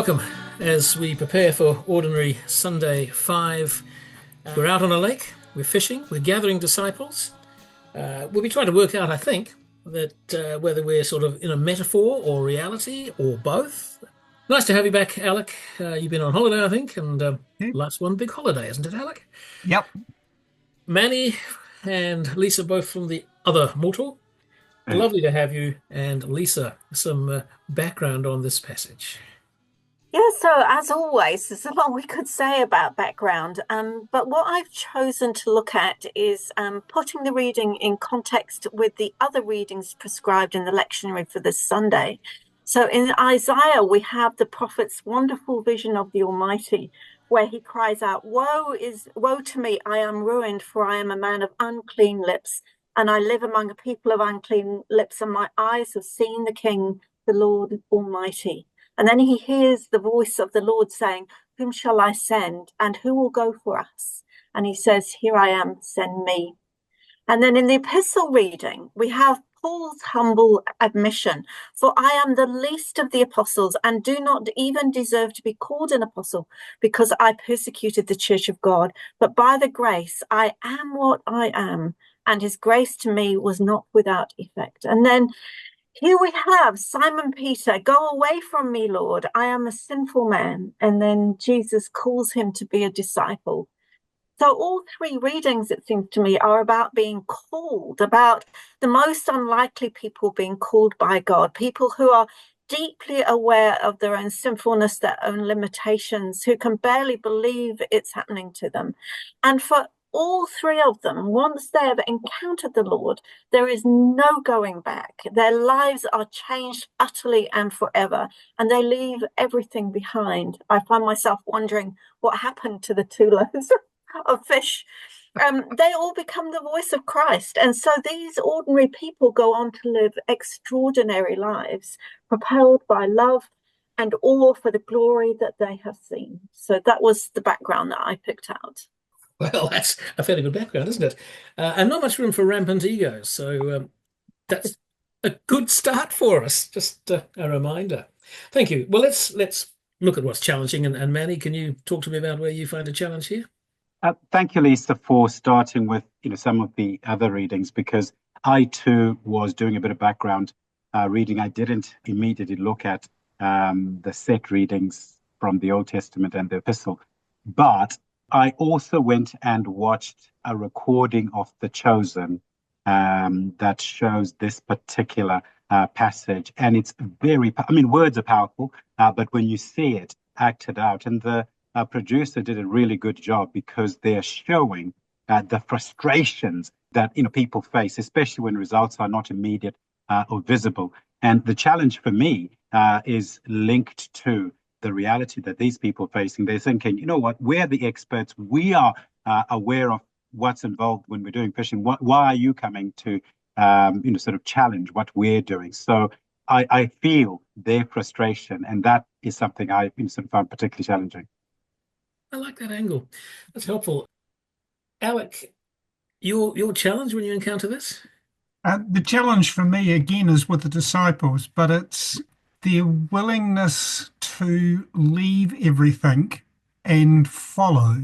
Welcome. As we prepare for Ordinary Sunday 5, we're out on a lake, we're fishing, we're gathering disciples. We'll be trying to work out, I think, that whether we're sort of in a metaphor or reality or both. Nice to have you back, Alec. You've been on holiday, I think, and Yeah. life's one big holiday, isn't it, Alec? Yep. Mannie and Lisa, both from the other mortal. Uh, Lovely to have you. And Lisa, some background on this passage. Yeah, so as always, there's a lot we could say about background, but what I've chosen to look at is putting the reading in context with the other readings prescribed in the lectionary for this Sunday. So in Isaiah, we have the prophet's wonderful vision of the Almighty, where he cries out, woe to me, I am ruined, for I am a man of unclean lips, and I live among a people of unclean lips, and my eyes have seen the King, the Lord Almighty. And then he hears the voice of the Lord saying, whom shall I send? And who will go for us? And he says, here I am, send me. And then in the epistle reading, we have Paul's humble admission, for I am the least of the apostles and do not even deserve to be called an apostle because I persecuted the church of God. But by the grace, I am what I am. And his grace to me was not without effect. And then here we have Simon Peter, go away from me, Lord, I am a sinful man. And then Jesus calls him to be a disciple. So all three readings, it seems to me, are about being called, about the most unlikely people being called by God, people who are deeply aware of their own sinfulness, their own limitations, who can barely believe it's happening to them. And for all three of them, once they have encountered the Lord, there is no going back. Their lives are changed utterly and forever, and they leave everything behind. I find myself wondering what happened to the two loaves of fish. They all become the voice of Christ. And so these ordinary people go on to live extraordinary lives, propelled by love and awe for the glory that they have seen. So that was the background that I picked out. Well, that's a fairly good background, isn't it? And not much room for rampant egos. So that's a good start for us. Just a reminder. Thank you. Well, let's look at what's challenging. And Manny, can you talk to me about where you find a challenge here? Thank you, Lisa, for starting with some of the other readings, because I too was doing a bit of background reading. I didn't immediately look at the set readings from the Old Testament and the Epistle, but I also went and watched a recording of The Chosen that shows this particular passage. And it's words are powerful, but when you see it acted out, and the producer did a really good job because they're showing the frustrations that people face, especially when results are not immediate or visible. And the challenge for me is linked to the reality that these people are facing. They're thinking, you know what, we're the experts. We are aware of what's involved when we're doing fishing. Why are you coming to, sort of challenge what we're doing? So I feel their frustration, and that is something I sort of found particularly challenging. I like that angle. That's helpful. Alec, your challenge when you encounter this? The challenge for me again is with the disciples, but it's their willingness to leave everything and follow.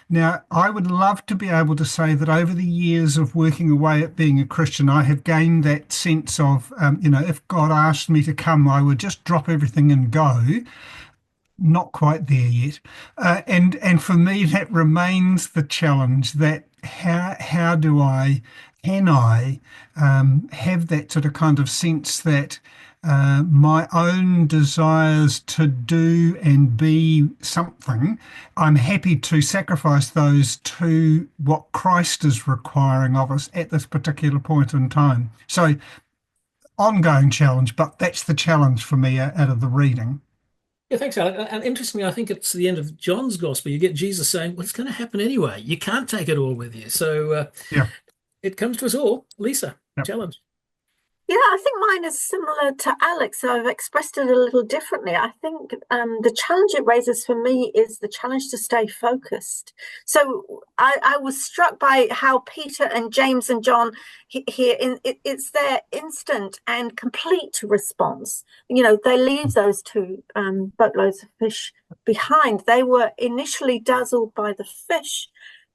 Now, I would love to be able to say that over the years of working away at being a Christian, I have gained that sense of, if God asked me to come, I would just drop everything and go. Not quite there yet. And for me, that remains the challenge, that how can I have that sort of kind of sense that my own desires to do and be something, I'm happy to sacrifice those to what Christ is requiring of us at this particular point in time. So ongoing challenge, but that's the challenge for me out of the reading. Yeah, thanks, Alec. And interestingly, I think it's the end of John's gospel. You get Jesus saying, well, it's going to happen anyway. You can't take it all with you. So Yeah. it comes to us all. Lisa, Yeah. challenge. Yeah, I think mine is similar to Alex. So I've expressed it a little differently. I think the challenge it raises for me is the challenge to stay focused. So I was struck by how Peter and James and John here it's their instant and complete response. You know, they leave those two boatloads of fish behind. They were initially dazzled by the fish,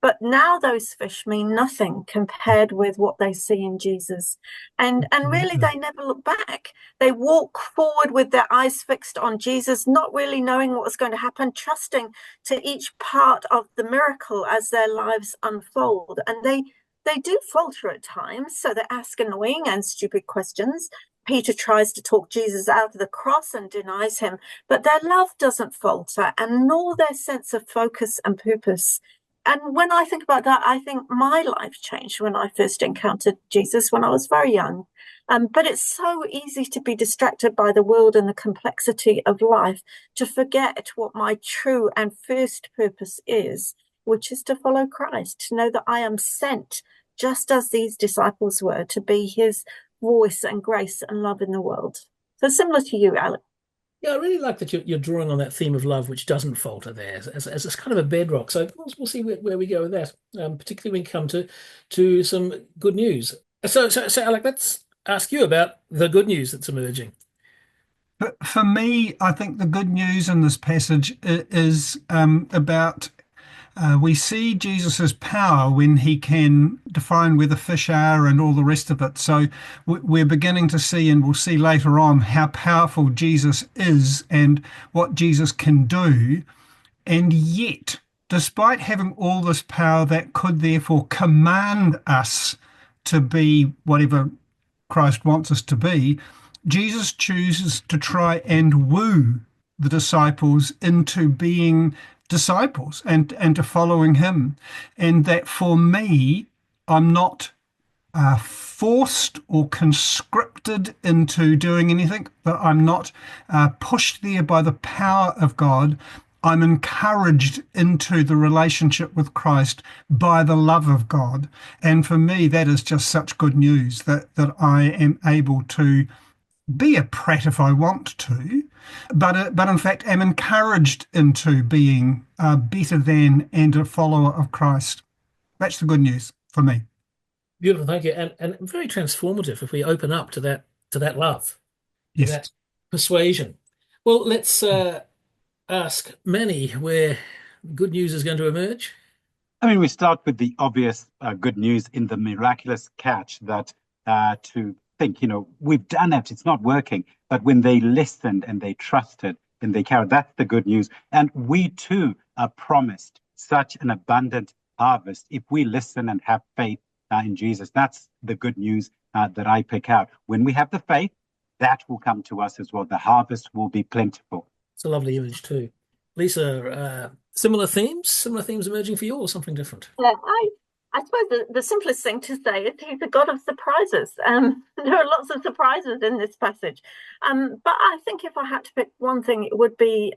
but now those fish mean nothing compared with what they see in Jesus. And really they never look back. They walk forward with their eyes fixed on Jesus, not really knowing what was going to happen, trusting to each part of the miracle as their lives unfold. And they do falter at times, so they ask annoying and stupid questions. Peter tries to talk Jesus out of the cross and denies him, but their love doesn't falter, and nor their sense of focus and purpose. And when I think about that, I think my life changed when I first encountered Jesus when I was very young. But it's so easy to be distracted by the world and the complexity of life to forget what my true and first purpose is, which is to follow Christ, to know that I am sent, just as these disciples were, to be his voice and grace and love in the world. So similar to you, Alec. Yeah, I really like that you're drawing on that theme of love, which doesn't falter there as a kind of a bedrock. So we'll see where we go with that, particularly when we come to some good news. So Alec, let's ask you about the good news that's emerging. But for me, I think the good news in this passage is about we see Jesus's power when he can define where the fish are and all the rest of it. So we're beginning to see, and we'll see later on, how powerful Jesus is and what Jesus can do. And yet, despite having all this power that could therefore command us to be whatever Christ wants us to be, Jesus chooses to try and woo the disciples into being disciples and to following him. And that for me, I'm not forced or conscripted into doing anything, that I'm not pushed there by the power of God. I'm encouraged into the relationship with Christ by the love of God. And for me, that is just such good news that I am able to be a prat if I want to, but in fact am encouraged into being better than and a follower of Christ. That's the good news for me. Beautiful, thank you, and very transformative if we open up to that love, to Yes. that persuasion. Well, let's ask Mannie where good news is going to emerge. I mean, we start with the obvious good news in the miraculous catch that to think, we've done it, it's not working. But when they listened and they trusted and they carried, that's the good news. And we too are promised such an abundant harvest if we listen and have faith in Jesus. That's the good news that I pick out. When we have the faith, that will come to us as well. The harvest will be plentiful. It's a lovely image too. Lisa, similar themes emerging for you or something different? Yeah, I suppose the simplest thing to say is he's a God of surprises. There are lots of surprises in this passage. But I think if I had to pick one thing, it would be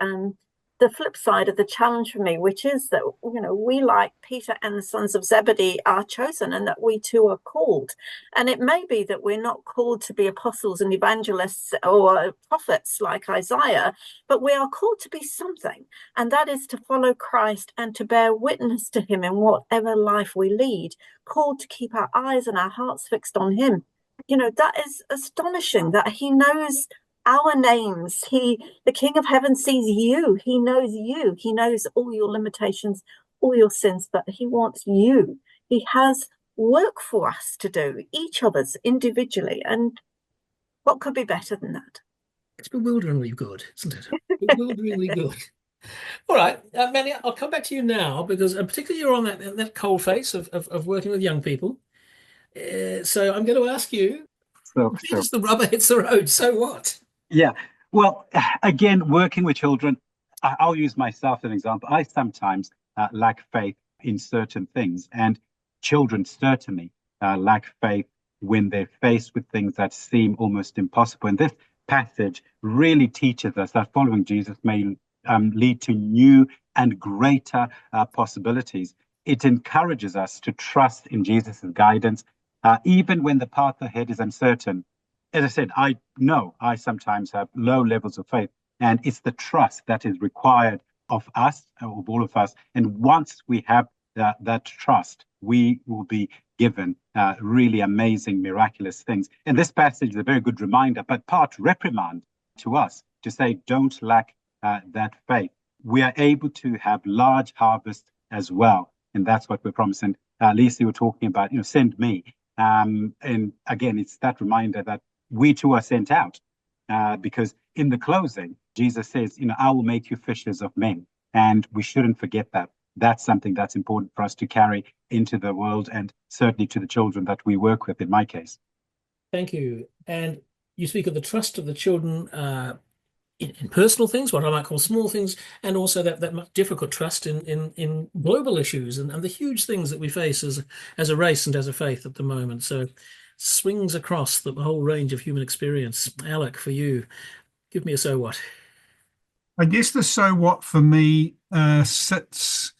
the flip side of the challenge for me, which is that, we, like Peter and the sons of Zebedee, are chosen and that we too are called. And it may be that we're not called to be apostles and evangelists or prophets like Isaiah, but we are called to be something. And that is to follow Christ and to bear witness to him in whatever life we lead, called to keep our eyes and our hearts fixed on him. That is astonishing that he knows our names. The King of Heaven sees you. He knows you. He knows all your limitations, all your sins, but he wants you. He has work for us to do, each of us individually. And what could be better than that? It's bewilderingly good, isn't it? Bewilderingly good. All right, Manny, I'll come back to you now because particularly you're on that cold face of working with young people. So I'm going to ask you, just the rubber hits the road, so what? Yeah. Well, again, working with children, I'll use myself as an example. I sometimes lack faith in certain things, and children certainly lack faith when they're faced with things that seem almost impossible. And this passage really teaches us that following Jesus may lead to new and greater possibilities. It encourages us to trust in Jesus' guidance, even when the path ahead is uncertain. as I said, I know I sometimes have low levels of faith, and it's the trust that is required of us, of all of us. And once we have that trust, we will be given really amazing, miraculous things. And this passage is a very good reminder, but part reprimand to us to say, don't lack that faith. We are able to have large harvest as well. And that's what we're promising. Lisa, you were talking about, send me. And again, it's that reminder that we too are sent out. Because in the closing, Jesus says, I will make you fishers of men. And we shouldn't forget that. That's something that's important for us to carry into the world, and certainly to the children that we work with, in my case. Thank you. And you speak of the trust of the children in personal things, what I might call small things, and also that much difficult trust in global issues and the huge things that we face as a race and as a faith at the moment. So swings across the whole range of human experience. Alec, for you, give me a so what. I guess the so what for me sits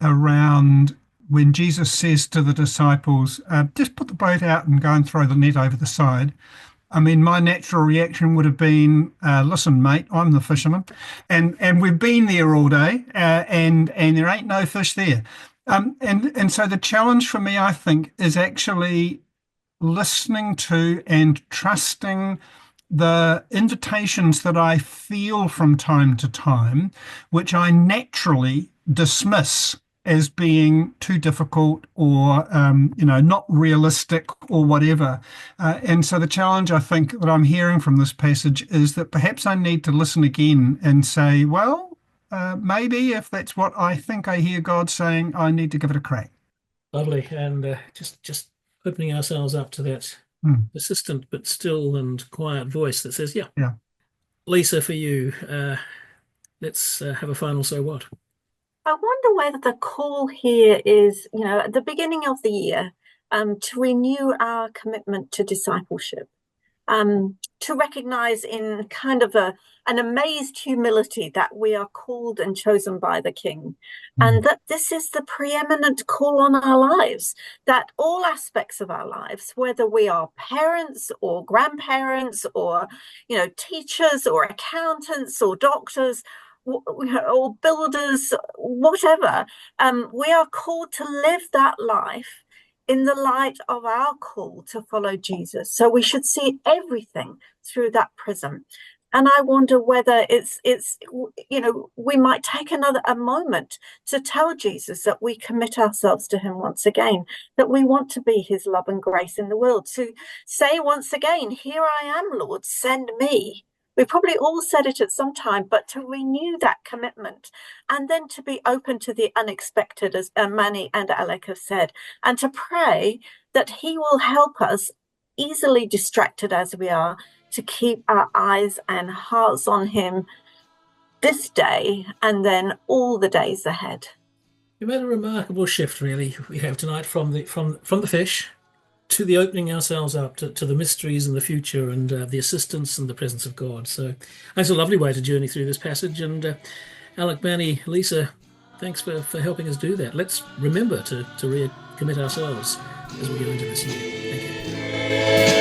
around when Jesus says to the disciples, just put the boat out and go and throw the net over the side. I mean, my natural reaction would have been, listen, mate, I'm the fisherman, and we've been there all day, and there ain't no fish there. And so the challenge for me, I think, is actually listening to and trusting the invitations that I feel from time to time, which I naturally dismiss as being too difficult or, not realistic or whatever. And so the challenge, I think, that I'm hearing from this passage is that perhaps I need to listen again and say, well, maybe if that's what I think I hear God saying, I need to give it a crack. Lovely. And just opening ourselves up to that persistent but still and quiet voice that says, yeah. Lisa, for you, let's have a final so what. I wonder whether the call here is, at the beginning of the year, to renew our commitment to discipleship, to recognize in kind of an amazed humility that we are called and chosen by the King, and that this is the preeminent call on our lives, that all aspects of our lives, whether we are parents or grandparents or, teachers or accountants or doctors, or builders, whatever, we are called to live that life in the light of our call to follow Jesus. So we should see everything through that prism. And I wonder whether it's we might take a moment to tell Jesus that we commit ourselves to him once again, that we want to be his love and grace in the world, to say once again, here I am, Lord, send me. We probably all said it at some time, but to renew that commitment and then to be open to the unexpected, as Mannie and Alec have said, and to pray that he will help us, easily distracted as we are, to keep our eyes and hearts on him this day and then all the days ahead. We made a remarkable shift, really, we have tonight from the fish to the opening ourselves up to the mysteries and the future and the assistance and the presence of God. So that's a lovely way to journey through this passage. And Alec, Mannie, Lisa, thanks for helping us do that. Let's remember to recommit ourselves as we go into this year. Thank you.